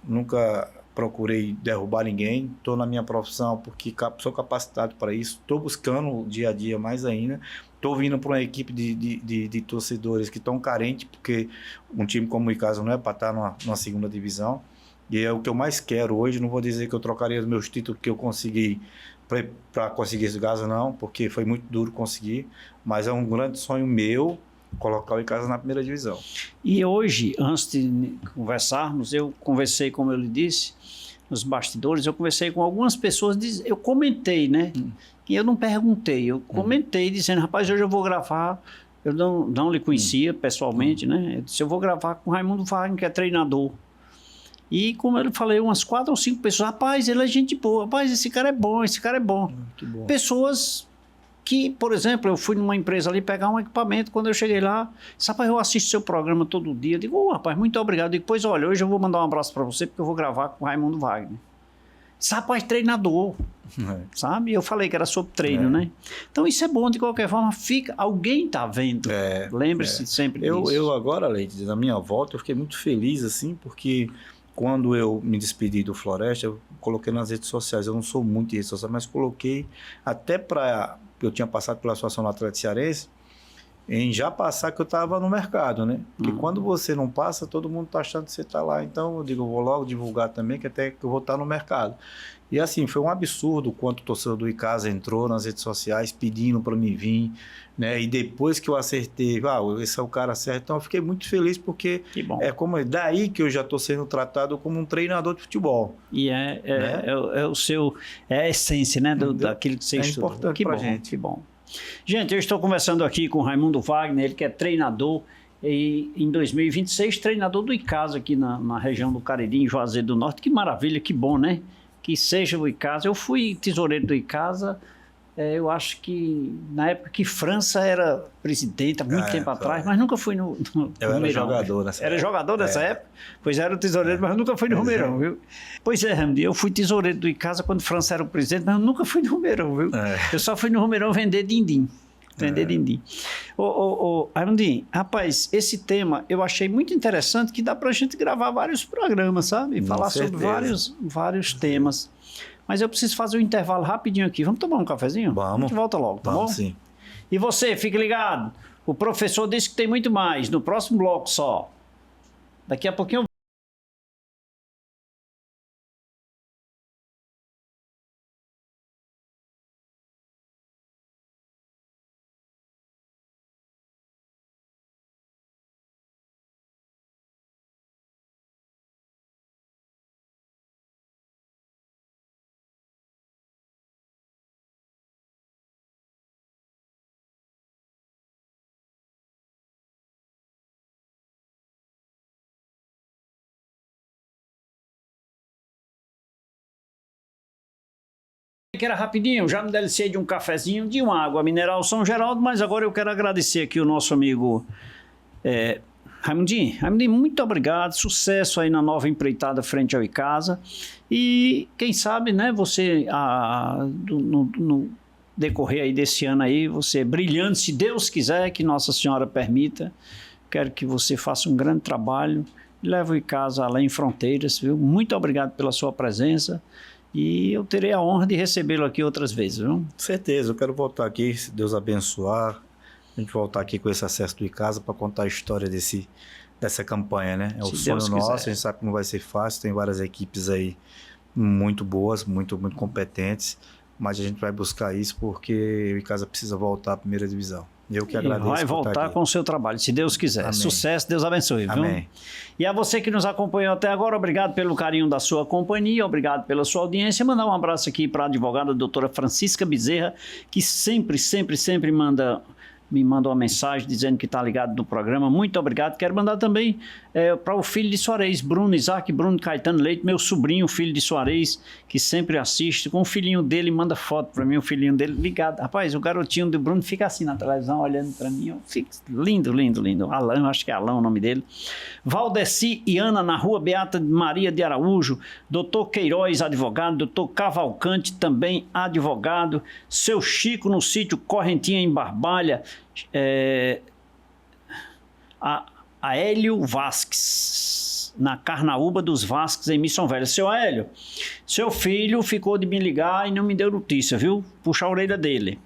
Speaker 2: nunca procurei derrubar ninguém. Estou na minha profissão porque sou capacitado para isso. Estou buscando o dia a dia mais ainda. Estou vindo para uma equipe de torcedores que estão carentes, porque um time como o Icasa não é para estar numa segunda divisão. E é o que eu mais quero hoje. Não vou dizer que eu trocaria os meus títulos que eu consegui para conseguir esse Icasa, não, porque foi muito duro conseguir. Mas é um grande sonho meu colocar o Icasa na primeira divisão.
Speaker 1: E hoje, antes de conversarmos, eu conversei, como eu lhe disse, nos bastidores, eu conversei com algumas pessoas, eu comentei, né? E eu não perguntei, eu comentei dizendo, rapaz, hoje eu vou gravar, eu não lhe conhecia pessoalmente, né? Eu disse, eu vou gravar com o Raimundo Wagner, que é treinador. E como eu falei, umas 4 ou 5 pessoas, rapaz, ele é gente boa, rapaz, esse cara é bom, esse cara é bom.
Speaker 2: Que bom.
Speaker 1: Pessoas que, por exemplo, eu fui numa empresa ali pegar um equipamento, quando eu cheguei lá, disse, rapaz, eu assisto seu programa todo dia. Eu digo, rapaz, muito obrigado. Eu digo, pois olha, hoje eu vou mandar um abraço para você, porque eu vou gravar com o Raimundo Wagner. Disse, rapaz, treinador, sabe? Eu falei que era sobre treino, né? Então isso é bom, de qualquer forma, alguém tá vendo. Lembre-se sempre disso.
Speaker 2: Eu agora, Leite, na minha volta, eu fiquei muito feliz, assim, porque quando eu me despedi do Floresta, eu coloquei nas redes sociais. Eu não sou muito de redes sociais, mas coloquei até para... Eu tinha passado pela situação no Atlético Cearense, em já passar que eu estava no mercado, né? Porque quando você não passa, todo mundo está achando que você está lá. Então, eu digo, eu vou logo divulgar também, que até que eu vou estar no mercado. E assim, foi um absurdo quanto o torcedor do Icasa entrou nas redes sociais pedindo para mim vir, né? E depois que eu acertei, esse é o cara certo. Então, eu fiquei muito feliz porque é como daí que eu já estou sendo tratado como um treinador de futebol.
Speaker 1: E é o seu, é a essência, né? Daquilo que você estudou.
Speaker 2: É importante para a gente.
Speaker 1: Que bom. Gente, eu estou conversando aqui com o Raimundo Wagner, ele que é treinador e em 2026, treinador do Icasa aqui na região do Cariri, em Juazeiro do Norte. Que maravilha, que bom, né? Que seja o Icasa. Eu fui tesoureiro do Icasa, eu acho que na época que França era presidente, há muito tempo atrás, mas nunca fui no
Speaker 2: eu
Speaker 1: Romeirão.
Speaker 2: Era jogador nessa época.
Speaker 1: Era jogador nessa época? Pois era o tesoureiro, mas eu nunca fui no Romeirão, viu? Pois é, Ramdi, eu fui tesoureiro do Icasa quando França era o presidente, mas eu nunca fui no Romeirão, viu? Eu só fui no Romeirão vender din-din. Din-din. Raimundo, rapaz, esse tema eu achei muito interessante, que dá pra gente gravar vários programas, sabe? Falar sobre vários temas. Mas eu preciso fazer um intervalo rapidinho aqui. Vamos tomar um cafezinho?
Speaker 2: Vamos.
Speaker 1: A gente volta logo, tá bom?
Speaker 2: Sim.
Speaker 1: E você, fique ligado. O professor disse que tem muito mais. No próximo bloco só. Daqui a pouquinho eu... que era rapidinho, já me delicei de um cafezinho, de uma água mineral São Geraldo, mas agora eu quero agradecer aqui o nosso amigo Raimundinho, muito obrigado, sucesso aí na nova empreitada frente ao Icasa, e quem sabe, né, você no decorrer aí desse ano aí, você brilhando, se Deus quiser, que Nossa Senhora permita, quero que você faça um grande trabalho, e leve o Icasa além fronteiras, viu? Muito obrigado pela sua presença, e eu terei a honra de recebê-lo aqui outras vezes, viu?
Speaker 2: Com certeza, eu quero voltar aqui, se Deus abençoar, a gente voltar aqui com esse acesso do Icasa para contar a história dessa campanha, né? É o sonho nosso, a gente sabe que não vai ser fácil, tem várias equipes aí muito boas, muito competentes, mas a gente vai buscar isso porque o Icasa precisa voltar à primeira divisão. Eu que agradeço.
Speaker 1: Vai voltar com o seu trabalho, se Deus quiser. Amém. Sucesso, Deus abençoe. Viu?
Speaker 2: Amém.
Speaker 1: E a você que nos acompanhou até agora, obrigado pelo carinho da sua companhia, obrigado pela sua audiência. Mandar um abraço aqui para a advogada doutora Francisca Bezerra, que sempre me manda uma mensagem dizendo que está ligado no programa. Muito obrigado. Quero mandar também para o filho de Soares, Isaac Bruno Caetano Leite, meu sobrinho, filho de Soares, que sempre assiste, com o filhinho dele, manda foto para mim, o filhinho dele ligado. Rapaz, o garotinho do Bruno fica assim na televisão, olhando para mim, fica lindo. Alan, eu acho que é Alan o nome dele. Valdeci e Ana, na rua Beata Maria de Araújo, doutor Queiroz, advogado, doutor Cavalcante, também advogado, seu Chico no sítio Correntinha, em Barbalha, a Hélio Vasques, na Carnaúba dos Vasques, em Missão Velha. Seu Hélio, seu filho ficou de me ligar e não me deu notícia, viu? Puxa a orelha dele.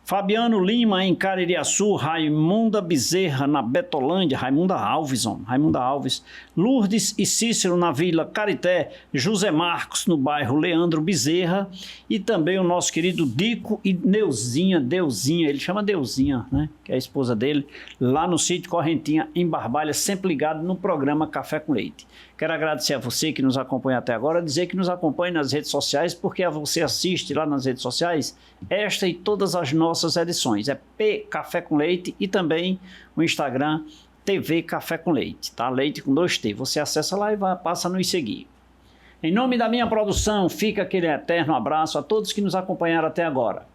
Speaker 1: Fabiano Lima, em Caririaçu, Raimunda Bezerra, na Betolândia, Raimunda Alves, Lourdes e Cícero, na Vila Carité, José Marcos, no bairro Leandro Bezerra, e também o nosso querido Dico e Deusinha, ele chama Deusinha, né, que é a esposa dele, lá no sítio Correntinha, em Barbalha, sempre ligado no programa Café com Leite. Quero agradecer a você que nos acompanha até agora, dizer que nos acompanhe nas redes sociais, porque você assiste lá nas redes sociais esta e todas as nossas edições. É P Café com Leite e também o Instagram TV Café com Leite, tá? Leite com 2T. Você acessa lá e passa a nos seguir. Em nome da minha produção, fica aquele eterno abraço a todos que nos acompanharam até agora.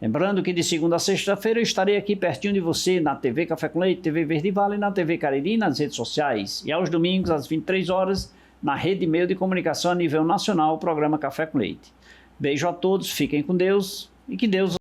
Speaker 1: Lembrando que de segunda a sexta-feira eu estarei aqui pertinho de você na TV Café com Leite, TV Verde Vale, na TV Cariri, nas redes sociais. E aos domingos, às 23 horas, na Rede Meio de Comunicação a nível nacional, o programa Café com Leite. Beijo a todos, fiquem com Deus e que Deus